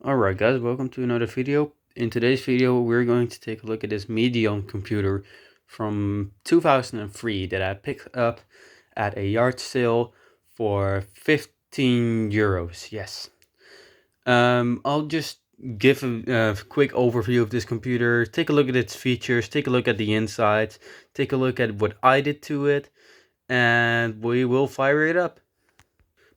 Alright guys, welcome to another video. In today's video we're going to take a look at this Medion computer from 2003 that I picked up at a yard sale for 15 euros. Yes. I'll just give a quick overview of this computer, take a look at its features, take a look at the inside, take a look at what I did to it, and we will fire it up.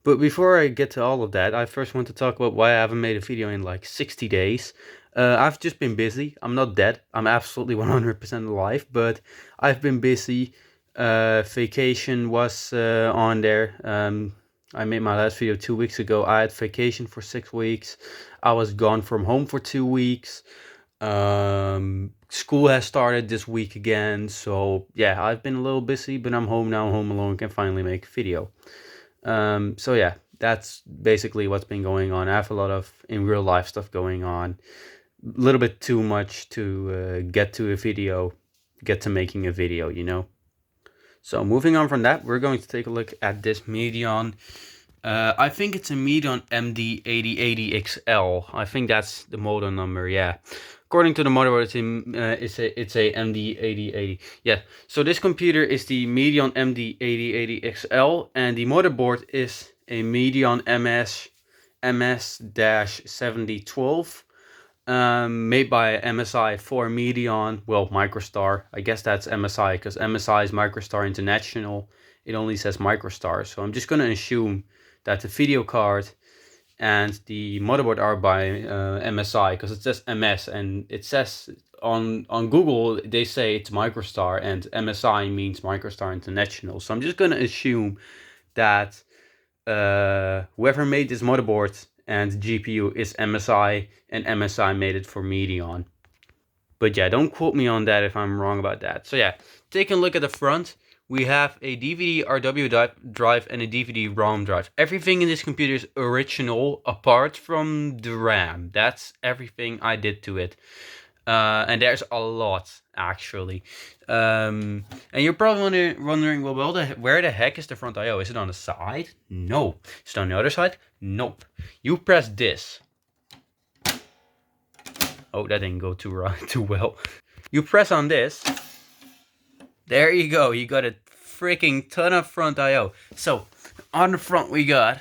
But before I get to all of that, I first want to talk about why I haven't made a video in like 60 days. I've just been busy. I'm not dead. I'm absolutely 100% alive, but I've been busy. Vacation was on there. I made my last video 2 weeks ago. I had vacation for 6 weeks. I was gone from home for 2 weeks. School has started this week again. So yeah, I've been a little busy, but I'm home now, home alone, can finally make a video. So yeah, that's basically what's been going on. I have a lot of in real life stuff going on. A little bit too much to get to making a video, you know. So moving on from that, we're going to take a look at this Medion. I think it's a Medion MD8080XL. I think that's the model number, yeah. According to the motherboard, it's a MD8080. Yeah, so this computer is the Medion MD8080XL, and the motherboard is a Medion MS-7012, made by MSI for Medion. Well, Microstar. I guess that's MSI because MSI is Microstar International. It only says Microstar, so I'm just gonna assume that the video card and the motherboard are by MSI because it says MS, and it says on Google they say it's Microstar and MSI means Microstar International. So I'm just gonna assume that whoever made this motherboard and GPU is MSI, and MSI made it for Medion. But yeah, don't quote me on that if I'm wrong about that. So yeah, taking a look at the front, we have a DVD RW drive and a DVD ROM drive. Everything in this computer is original apart from the RAM. That's everything I did to it. And there's a lot, actually. And you're probably wondering, well, where the heck is the front I/O? Is it on the side? No. Is it on the other side? Nope. You press this. Oh, that didn't go too well. You press on this. There you go. You got a freaking ton of front I/O. So, on the front we got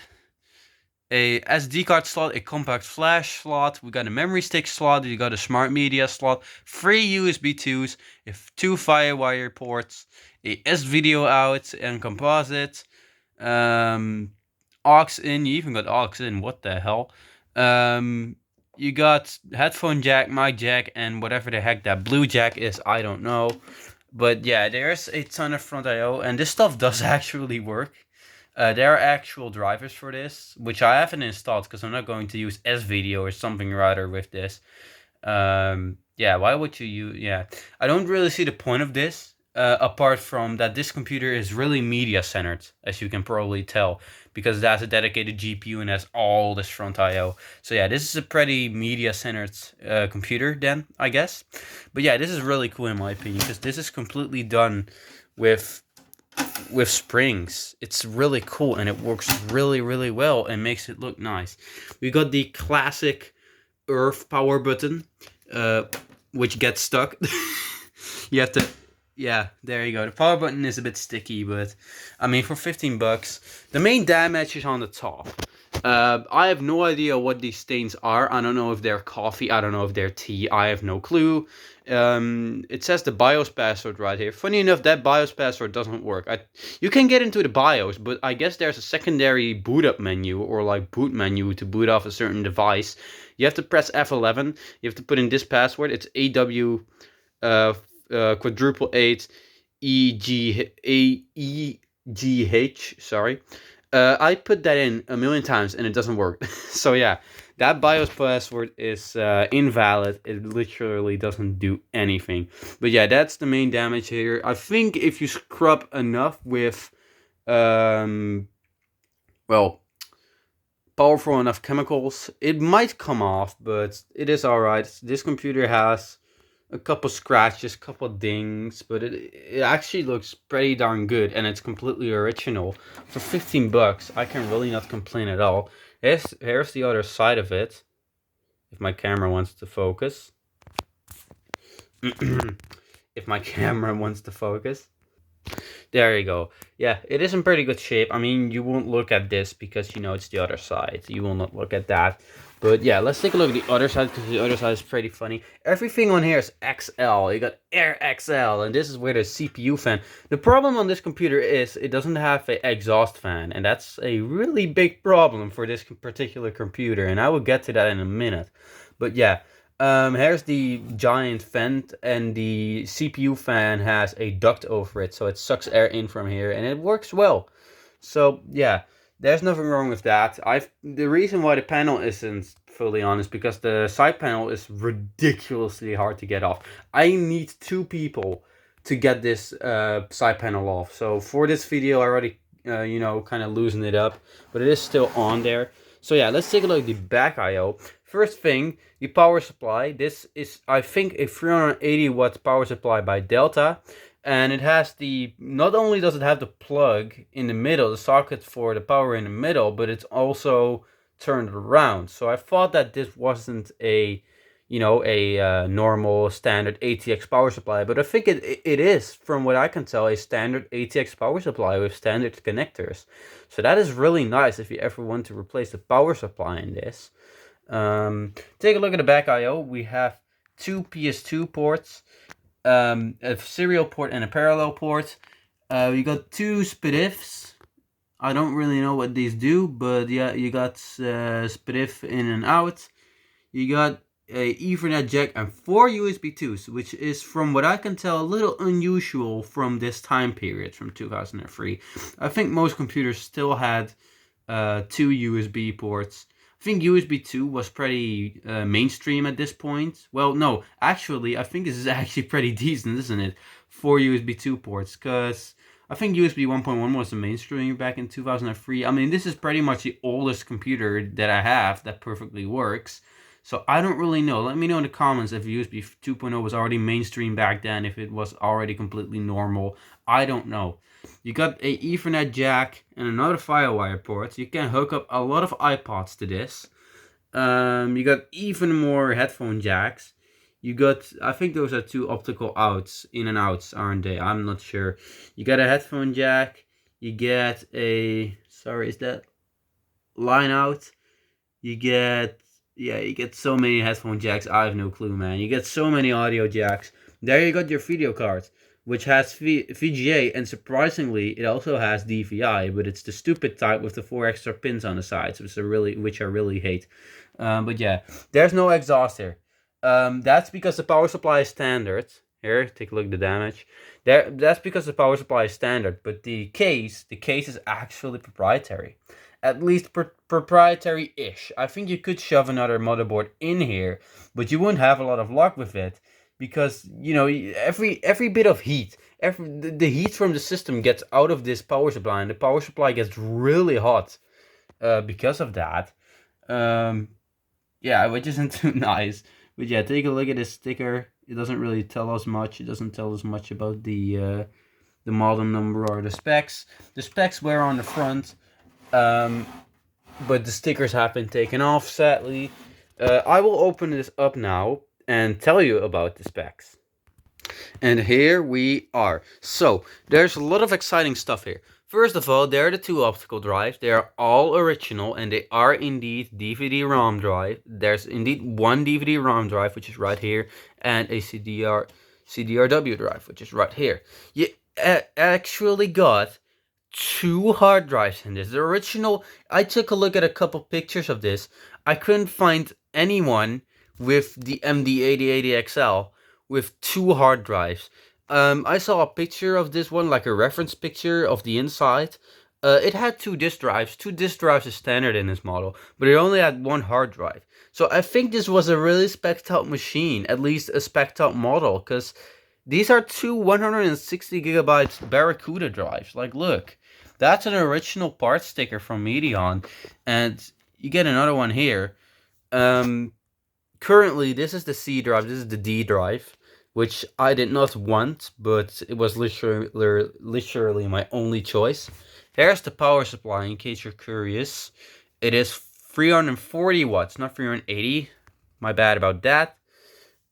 a SD card slot, a compact flash slot, we got a memory stick slot, you got a smart media slot, 3 USB 2s, 2 Firewire ports, a S-video out and composite, aux in, you even got aux in, what the hell. You got headphone jack, mic jack, and whatever the heck that blue jack is, I don't know. But yeah, there's a ton of front I/O, and this stuff does actually work. There are actual drivers for this, which I haven't installed because I'm not going to use S-video or something rather with this. Yeah, why would you use... Yeah, I don't really see the point of this, apart from that this computer is really media-centered, as you can probably tell, because it has a dedicated GPU and has all this front I/O. So yeah, this is a pretty media-centered computer then, I guess. But yeah, this is really cool in my opinion, because this is completely done with springs. It's really cool and it works really well and makes it look nice. We got the classic Earth power button, which gets stuck. You have to, yeah, there you go. The power button is a bit sticky, but I mean, for 15 bucks, the main damage is on the top. I have no idea what these stains are. I don't know if they're coffee. I don't know if they're tea. I have no clue. It says the BIOS password right here. Funny enough, that BIOS password doesn't work. You can get into the BIOS, but I guess there's a secondary boot up menu or like boot menu to boot off a certain device. You have to press F11. You have to put in this password. It's AW quadruple 8 EGH. Sorry. I put that in a million times and it doesn't work. So yeah, that BIOS password is invalid. It literally doesn't do anything. But yeah, that's the main damage here. I think if you scrub enough with, well, powerful enough chemicals, it might come off, but it is alright. This computer has a couple scratches, couple dings, but it actually looks pretty darn good, and it's completely original. For 15 bucks, I can really not complain at all. Here's the other side of it. if my camera wants to focus. If my camera wants to focus. There you go. Yeah, it is in pretty good shape. I mean, you won't look at this because, you know, it's the other side. You will not look at that. But yeah, let's take a look at the other side, because the other side is pretty funny. Everything on here is XL. You got Air XL, and this is where the CPU fan. The problem on this computer is it doesn't have an exhaust fan, and that's a really big problem for this particular computer, and I will get to that in a minute. But yeah, here's the giant vent, and the CPU fan has a duct over it, so it sucks air in from here, and it works well. So yeah, there's nothing wrong with that. The reason why the panel isn't fully on is because the side panel is ridiculously hard to get off. I need 2 people to get this side panel off. So for this video, I already you know, kind of loosened it up, but it is still on there. So yeah, let's take a look at the back I/O. First thing, the power supply. This is, I think, a 380 watt power supply by Delta. And it has the, not only does it have the plug in the middle, the socket for the power in the middle, but it's also turned around. So I thought that this wasn't a, you know, a normal standard ATX power supply, but I think it is, from what I can tell, a standard ATX power supply with standard connectors. So that is really nice if you ever want to replace the power supply in this. Take a look at the back I/O. We have 2 PS2 ports, a serial port and a parallel port. You got 2 SPDIFs. I don't really know what these do, but yeah, you got SPDIF in and out. You got a Ethernet jack and 4 USB 2s, which is, from what I can tell, a little unusual from this time period, from 2003. I think most computers still had 2 USB ports. I think USB 2 was pretty mainstream at this point. Well, no, actually, I think this is actually pretty decent, isn't it? 4 USB 2 ports, because I think USB 1.1 was the mainstream back in 2003. I mean, this is pretty much the oldest computer that I have that perfectly works. So I don't really know. Let me know in the comments if USB 2.0 was already mainstream back then, if it was already completely normal. I don't know. You got a Ethernet jack and another FireWire port. You can hook up a lot of iPods to this. You got even more headphone jacks. You got, I think those are 2 optical outs, in and outs, aren't they? I'm not sure. You got a headphone jack. You get a, sorry, is that line out? You get, yeah, you get so many headphone jacks. I have no clue, man. You get so many audio jacks. There you got your video card, which has VGA, and surprisingly, it also has DVI, but it's the stupid type with the 4 extra pins on the sides, which I really hate. But yeah, there's no exhaust here. That's because the power supply is standard. Here, take a look at the damage. That's because the power supply is standard, but the case is actually proprietary. At least proprietary-ish. I think you could shove another motherboard in here, but you wouldn't have a lot of luck with it, because, you know, every bit of heat, the heat from the system gets out of this power supply, and the power supply gets really hot because of that. Yeah, which isn't too nice. But yeah, take a look at this sticker. It doesn't really tell us much. It doesn't tell us much about the model number or the specs. The specs were on the front, but the stickers have been taken off, sadly. I will open this up now and tell you about the specs. And here we are. So, there's a lot of exciting stuff here. First of all, there are the 2 optical drives. They are all original, and they are indeed DVD-ROM drive. There's indeed 1 DVD-ROM drive, which is right here, and a CDRW drive, which is right here. You actually got 2 hard drives in this. The original, I took a look at a couple pictures of this. I couldn't find anyone with the MD8080XL with 2 hard drives. I saw a picture of this one, like a reference picture of the inside. It had 2 disk drives. 2 disk drives is standard in this model, but it only had 1 hard drive. So I think this was a really spec'd out machine, at least a spec'd out model, because these are 2 160 gigabytes Barracuda drives. Like, look, that's an original part sticker from Medion, and you get another one here. Currently, this is the C drive, this is the D drive, which I did not want, but it was literally my only choice. Here's the power supply, in case you're curious. It is 340 watts, not 380. My bad about that.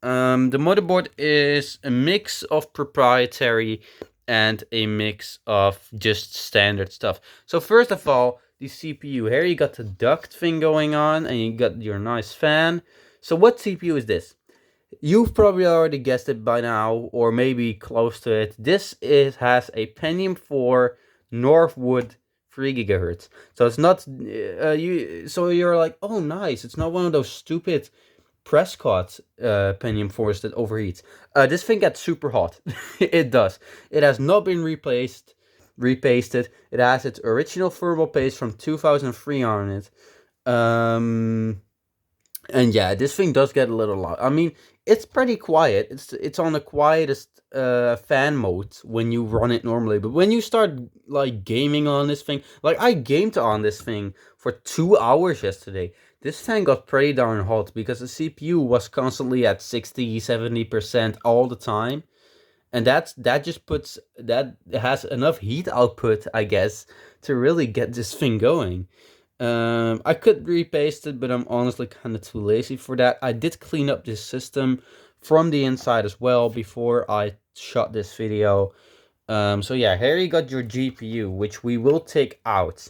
The motherboard is a mix of proprietary and a mix of just standard stuff. So first of all, the CPU. Here you got the duct thing going on, and you got your nice fan. So what CPU is this? You've probably already guessed it by now, or maybe close to it. Has a Pentium 4 Northwood 3 gigahertz. So it's not So you're like, oh nice. It's not one of those stupid Prescott Pentium 4s that overheats. This thing gets super hot. It does. It has not been repasted. It has its original thermal paste from 2003 on it. And yeah, this thing does get a little loud. I mean, it's pretty quiet. It's on the quietest fan mode when you run it normally. But when you start like gaming on this thing, like I gamed on this thing for 2 hours yesterday. This fan got pretty darn hot because the CPU was constantly at 60-70% all the time. And that just puts that has enough heat output, I guess, to really get this thing going. I could repaste it, but I'm honestly kind of too lazy for that. I did clean up this system from the inside as well before I shot this video. So yeah, here you got your GPU, which we will take out.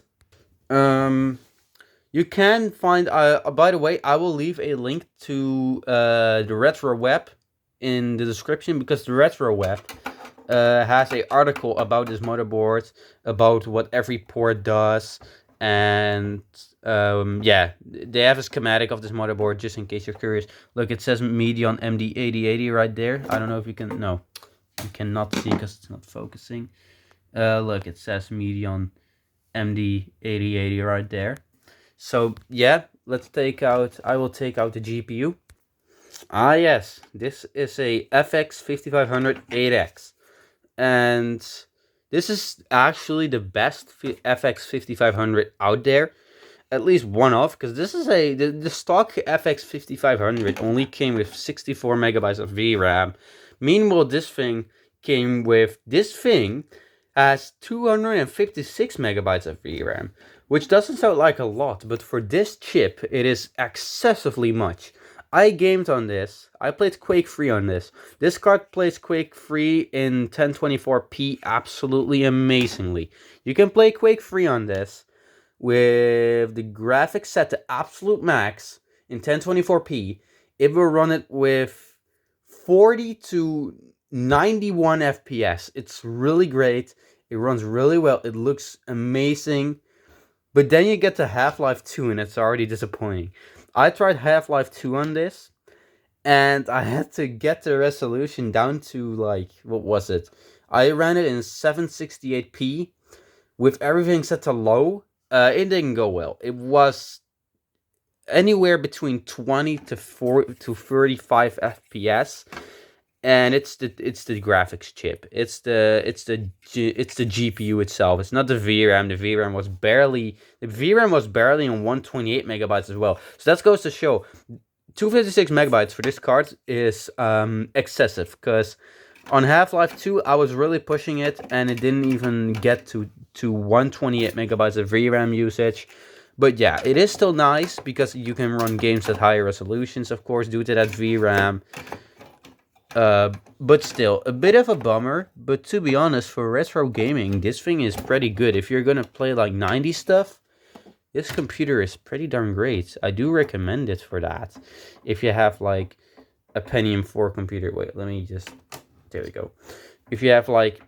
You can find, by the way, I will leave a link to the Retro Web in the description, because the Retro Web has an article about this motherboard, about what every port does, and yeah, they have a schematic of this motherboard just in case you're curious. Look, it says Medion MD8080 right there. I don't know if you can, no, you cannot see because it's not focusing. Look, it says Medion MD8080 right there. So yeah, I will take out the GPU. Ah yes, this is a FX 5500 8X. And this is actually the best FX 5500 out there. At least one of, because this is the stock FX 5500 only came with 64 megabytes of VRAM. Meanwhile, this thing has 256 megabytes of VRAM, which doesn't sound like a lot, but for this chip, it is excessively much. I gamed on this. I played Quake 3 on this. This card plays Quake 3 in 1024p absolutely amazingly. You can play Quake 3 on this with the graphics set to absolute max in 1024p. It will run it with 40 to 91 FPS. It's really great. It runs really well. It looks amazing. But then you get to Half-Life 2 and it's already disappointing. I tried Half-Life 2 on this, and I had to get the resolution down to, like, what was it? I ran it in 768p with everything set to low. It didn't go well. It was anywhere between 20 to 35 FPS, and it's the graphics chip. It's the GPU itself. It's not the VRAM. The VRAM was barely on 128 megabytes as well. So that goes to show 256 megabytes for this card is excessive, because on Half-Life 2 I was really pushing it and it didn't even get to 128 megabytes of VRAM usage. But yeah, it is still nice because you can run games at higher resolutions, of course, due to that VRAM. But still, a bit of a bummer. But to be honest, for retro gaming, this thing is pretty good. If you're gonna play like 90s stuff, this computer is pretty darn great. I do recommend it for that. If you have like a Pentium 4 computer. Wait, let me just... There we go. If you have like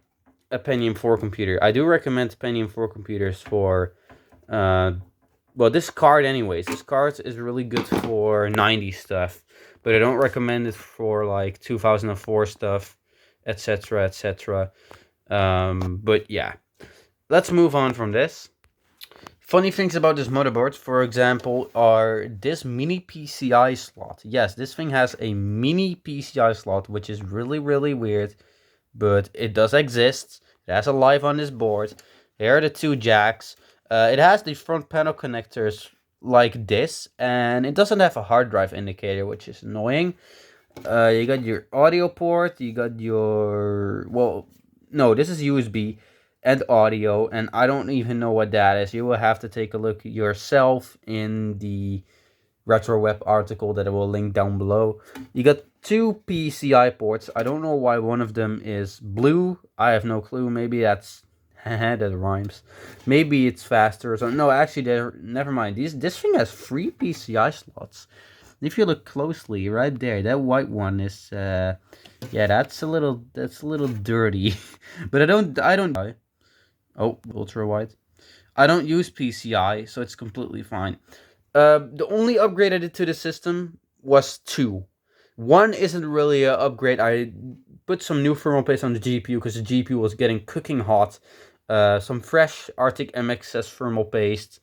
a Pentium 4 computer, I do recommend Pentium 4 computers for... well, this card anyways. This card is really good for 90s stuff. But I don't recommend it for like 2004 stuff, etc., etc. But yeah, let's move on from this. Funny things about this motherboard, for example, are this mini PCI slot. Yes, this thing has a mini PCI slot, which is really, really weird, but it does exist. It has a life on this board. Here are the two jacks. It has the front panel connectors like this, and it doesn't have a hard drive indicator, which is annoying. You got your audio port, you got your... Well, no, this is USB and audio, and I don't even know what that is. You will have to take a look yourself in the RetroWeb article that I will link down below. You got 2 PCI ports. I don't know why one of them is blue. I have no clue. Maybe that's that rhymes. Maybe it's faster or something. No, actually, never mind. This thing has 3 PCI slots. If you look closely, right there, that white one is yeah, that's a little dirty. But I don't oh, ultra wide. I don't use PCI, so it's completely fine. The only upgrade I did to the system was 2. One isn't really an upgrade. I put some new thermal paste on the GPU because the GPU was getting cooking hot. Some fresh Arctic MXS thermal paste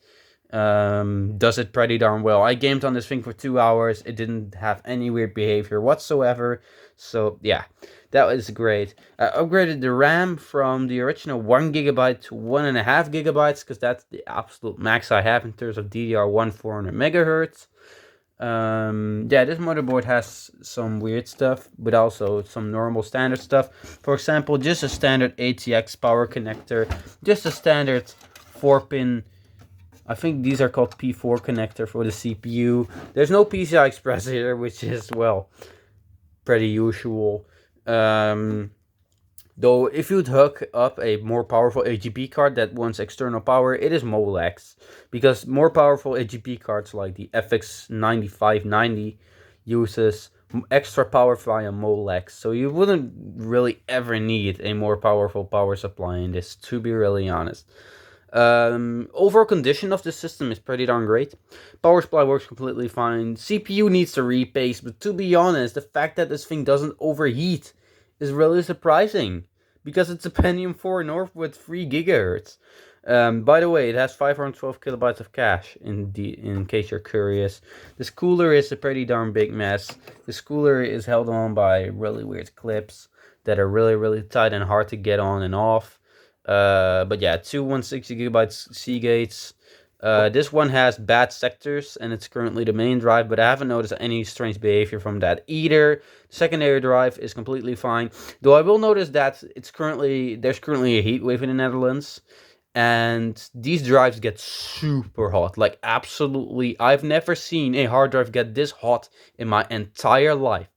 does it pretty darn well. I gamed on this thing for 2 hours. It didn't have any weird behavior whatsoever. So yeah, that was great. I upgraded the RAM from the original 1 GB to 1.5 GB because that's the absolute max I have in terms of DDR1 400 MHz. Yeah, this motherboard has some weird stuff, but also some normal standard stuff. For example, just a standard ATX power connector, just a standard 4-pin, I think these are called P4 connector for the CPU. There's no PCI Express here, which is, well, pretty usual. Though if you'd hook up a more powerful AGP card that wants external power, it is Molex. Because more powerful AGP cards like the FX 9590 uses extra power via Molex. So you wouldn't really ever need a more powerful power supply in this, to be really honest. Overall condition of the system is pretty darn great. Power supply works completely fine. CPU needs to repaste, but to be honest, the fact that this thing doesn't overheat is really surprising, because it's a Pentium 4 North with 3 GHz. By the way, it has 512 kilobytes of cache, in case you're curious. This cooler is a pretty darn big mess. This cooler is held on by really weird clips that are really tight and hard to get on and off. But yeah, 2 160 gigabytes Seagates. This one has bad sectors, and it's currently the main drive, but I haven't noticed any strange behavior from that either. The secondary drive is completely fine, though I will notice that there's currently a heat wave in the Netherlands, and these drives get super hot, like absolutely. I've never seen a hard drive get this hot in my entire life.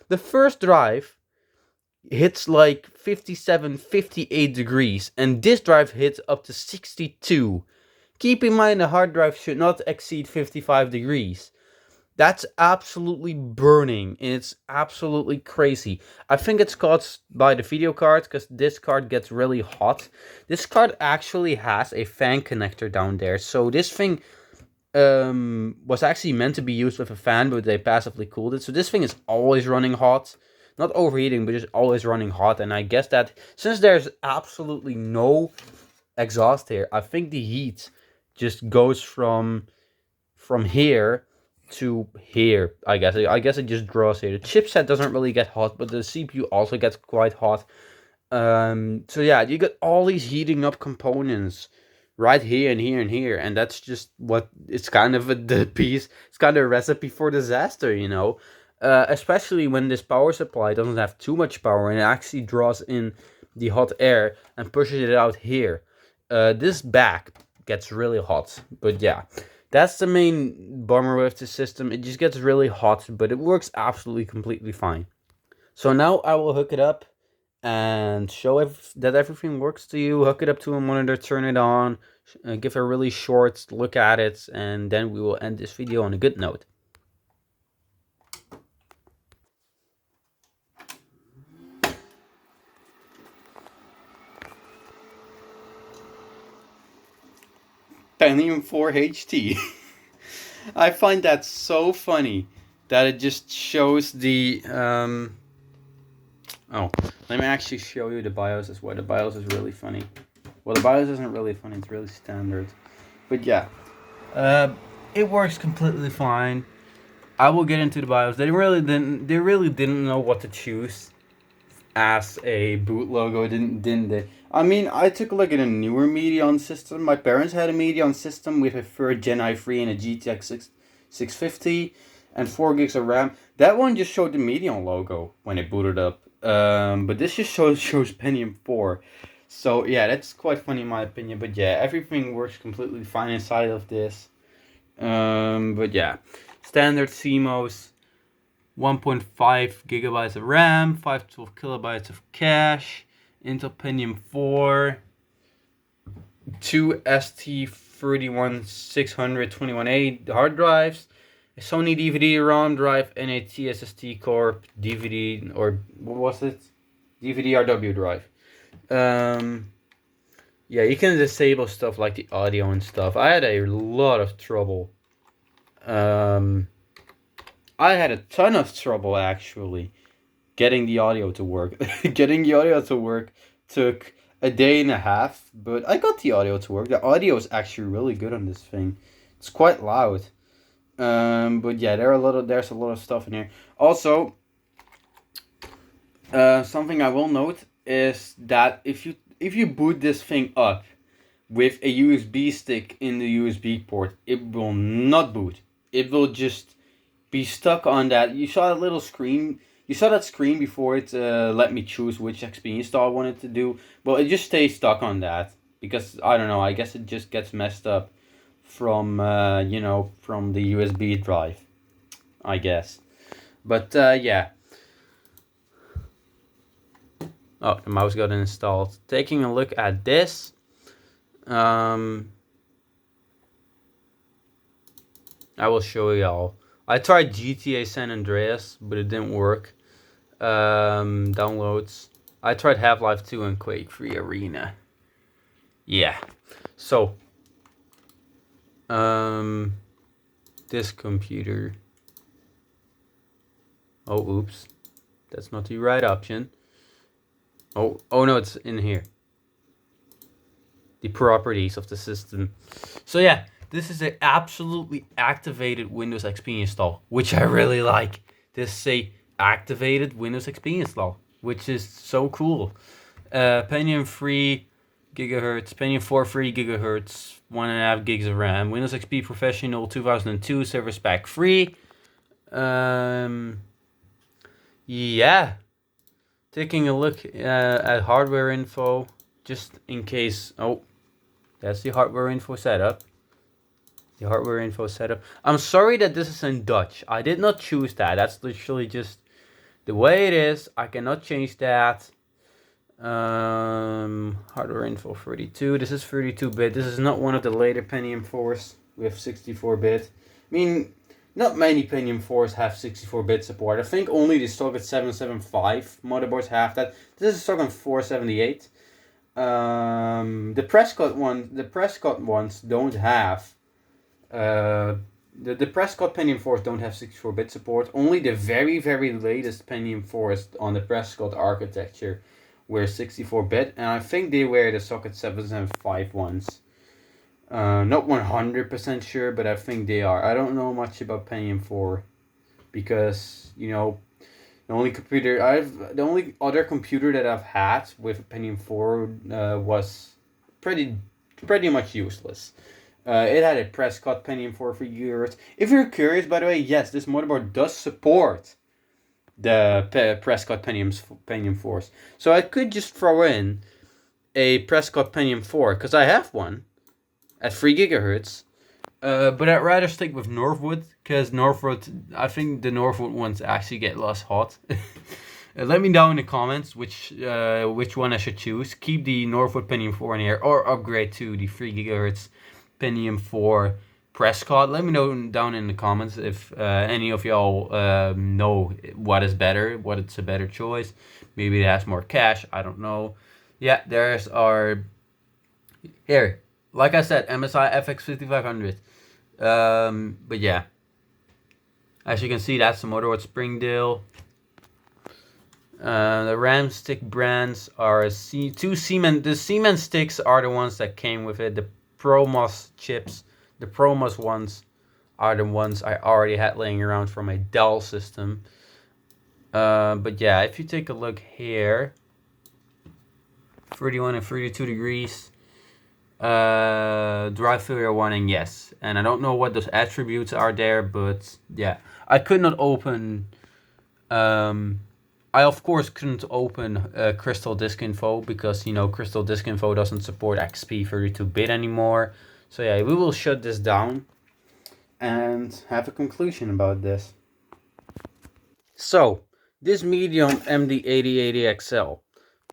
The first drive hits like 57, 58 degrees, and this drive hits up to 62. Keep in mind the hard drive should not exceed 55 degrees. That's absolutely burning, and it's absolutely crazy. I think it's caused by the video card, because this card gets really hot. This card actually has a fan connector down there, so this thing was actually meant to be used with a fan, but they passively cooled it. So this thing is always running hot. Not overheating, but just always running hot. And I guess that since there's absolutely no exhaust here, I think the heat just goes from here to here. I guess it just draws here. The chipset doesn't really get hot, but the CPU also gets quite hot. So yeah, you got all these heating up components right here and here and here, and that's just what it's kind of it's kind of a recipe for disaster, you know. Especially when this power supply doesn't have too much power and it actually draws in the hot air and pushes it out here. This back gets really hot, but yeah, that's the main bummer with the system. It just gets really hot, but it works absolutely completely fine. So now I will hook it up and show that everything works to you. Hook it up to a monitor, turn it on, give a really short look at it, and then we will end this video on a good note. Pentium 4 HT. I find that so funny that it just shows the oh, let me actually show you the BIOS as well. The BIOS is really funny. Well, the BIOS isn't really funny, it's really standard. But yeah, it works completely fine. I will get into the BIOS. They really didn't know what to choose as a boot logo, didn't they? I mean, I took a look at a newer Medion system. My parents had a Medion system with a 3rd Gen i3 and a GTX 650 and 4 gigs of RAM. That one just showed the Medion logo when it booted up. But this just shows Pentium 4. So yeah, that's quite funny in my opinion. But yeah, everything works completely fine inside of this. But yeah, standard CMOS, 1.5 gigabytes of RAM, 512 kilobytes of cache, Intel Pentium 4, 2 ST31621A hard drives, a Sony DVD-ROM drive, and a TSST Corp DVD, or what was it? DVD-RW drive. Yeah, you can disable stuff like the audio and stuff. I had a lot of trouble. I had a ton of trouble actually getting the audio to work. Getting the audio to work took a day and a half, but I got the audio to work. The audio is actually really good on this thing. It's quite loud. But yeah, there's a lot of stuff in here. Also, something I will note is that if you boot this thing up with a USB stick in the USB port, it will not boot. It will just be stuck on that. You saw that little screen. You saw that screen before it let me choose which XP install I wanted to do. Well, it just stays stuck on that because I don't know. I guess it just gets messed up from from the USB drive, I guess. But yeah. Oh, the mouse got installed. Taking a look at this. I will show y'all. I tried GTA San Andreas, but it didn't work. Downloads. I tried Half-Life 2 and Quake 3 Arena. Yeah. So, this computer. Oh, oops. That's not the right option. Oh no, it's in here. The properties of the system. So yeah, this is an absolutely activated Windows XP install, which I really like. This say activated Windows XP install, which is so cool. Pentium 3 gigahertz, Pentium 4 3 gigahertz, 1.5 gigs of RAM, Windows XP Professional 2002 Service Pack 3. Yeah. Taking a look at hardware info, just in case. Oh, that's the hardware info setup. The hardware info setup. I'm sorry that this is in Dutch. I did not choose that. That's literally just the way it is. I cannot change that. Hardware info 32. This is 32-bit. This is not one of the later Pentium 4s with 64-bit. I mean, not many Pentium 4s have 64-bit support. I think only the Socket 775 motherboards have that. This is Socket 478. The Prescott ones don't have. The Prescott Pentium 4s don't have 64-bit support. Only the very, very latest Pentium 4s on the Prescott architecture were 64-bit, and I think they were the Socket 775 ones. Not 100% sure, but I think they are. I don't know much about Pentium 4 because, the only other computer that I've had with a Pentium 4 was pretty much useless. It had a Prescott Pentium 4 for years. If you're curious, by the way, yes, this motherboard does support the Prescott Pentium 4s. So I could just throw in a Prescott Pentium 4, because I have one at 3 gigahertz. But I'd rather stick with Northwood, because I think the Northwood ones actually get less hot. Let me know in the comments which one I should choose. Keep the Northwood Pentium 4 in here, or upgrade to the 3 gigahertz Pentium 4 Prescott. Let me know down in the comments if any of y'all know what is better, what it's a better choice. Maybe it has more cache, I don't know. Yeah, there's our, here, like I said, MSI FX5500. But yeah, as you can see, that's the motherboard Springdale. The RAM stick brands are two Siemens. The Siemens sticks are the ones that came with it. The ProMOS chips, the ProMOS ones are the ones I already had laying around from a Dell system. But yeah, if you take a look here, 31 and 32 degrees, drive failure warning, yes. And I don't know what those attributes are there, but yeah, I could not open. I of course couldn't open Crystal Disk Info because Crystal Disk Info doesn't support XP 32-bit anymore. So yeah, we will shut this down. and have a conclusion about this. So, this Medion MD8080XL,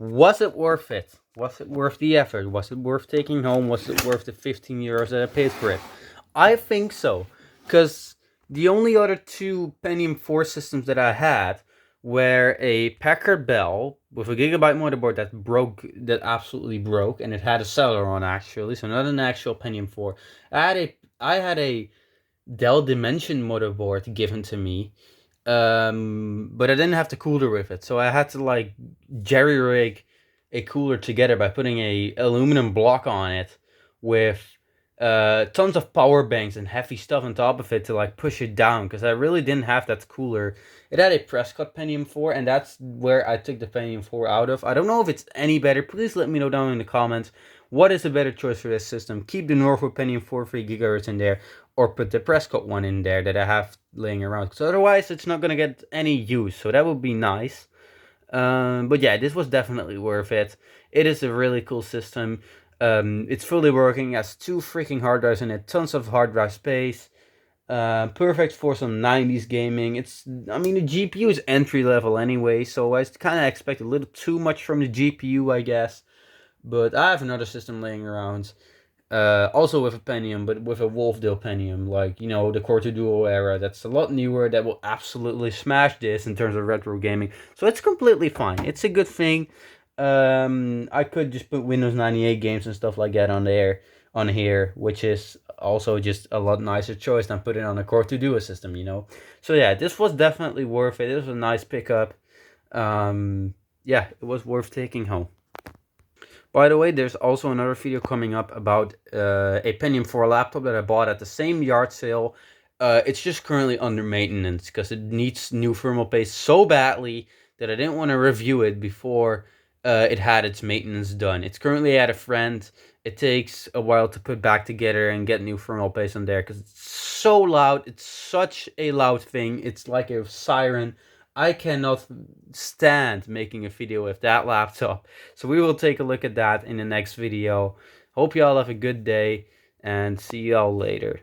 was it worth it? Was it worth the effort? Was it worth taking home? Was it worth the 15 euros that I paid for it? I think so, because the only other two Pentium 4 systems that I had were a Packard Bell with a Gigabyte motherboard that absolutely broke, and it had a Celeron actually, so not an actual Pentium 4. I had a Dell Dimension motherboard given to me, but I didn't have the cooler with it, so I had to like jerry rig a cooler together by putting a aluminum block on it with tons of power banks and heavy stuff on top of it to like push it down, because I really didn't have that cooler. It had a Prescott Pentium 4, and that's where I took the Pentium 4 out of. I don't know if it's any better. Please let me know down in the comments. What is a better choice for this system? Keep the Norfolk Pentium 4 3 GHz in there, or put the Prescott one in there that I have laying around. Because otherwise, it's not gonna get any use. So that would be nice. But yeah, this was definitely worth it. It is a really cool system. It's fully working. It has 2 freaking hard drives in it, tons of hard drive space. Perfect for some 90s gaming. I mean, the GPU is entry level anyway, so I kind of expect a little too much from the GPU, I guess. But I have another system laying around, also with a Pentium, but with a Wolfdale Pentium, like, you know, the Core 2 Duo era. That's a lot newer, that will absolutely smash this in terms of retro gaming. So it's completely fine. It's a good thing. I could just put Windows 98 games and stuff like that on here, which is also just a lot nicer choice than putting on a Core 2 Duo system, you know. So yeah, this was definitely worth it. It was a nice pickup. Yeah, it was worth taking home. By the way, there's also another video coming up about a Pentium 4 laptop that I bought at the same yard sale. It's just currently under maintenance because it needs new thermal paste so badly that I didn't want to review it before it had its maintenance done. It's currently at a friend. It takes a while to put back together and get new thermal paste on there because it's so loud. It's such a loud thing. It's like a siren. I cannot stand making a video with that laptop. So we will take a look at that in the next video. Hope y'all have a good day and see y'all later.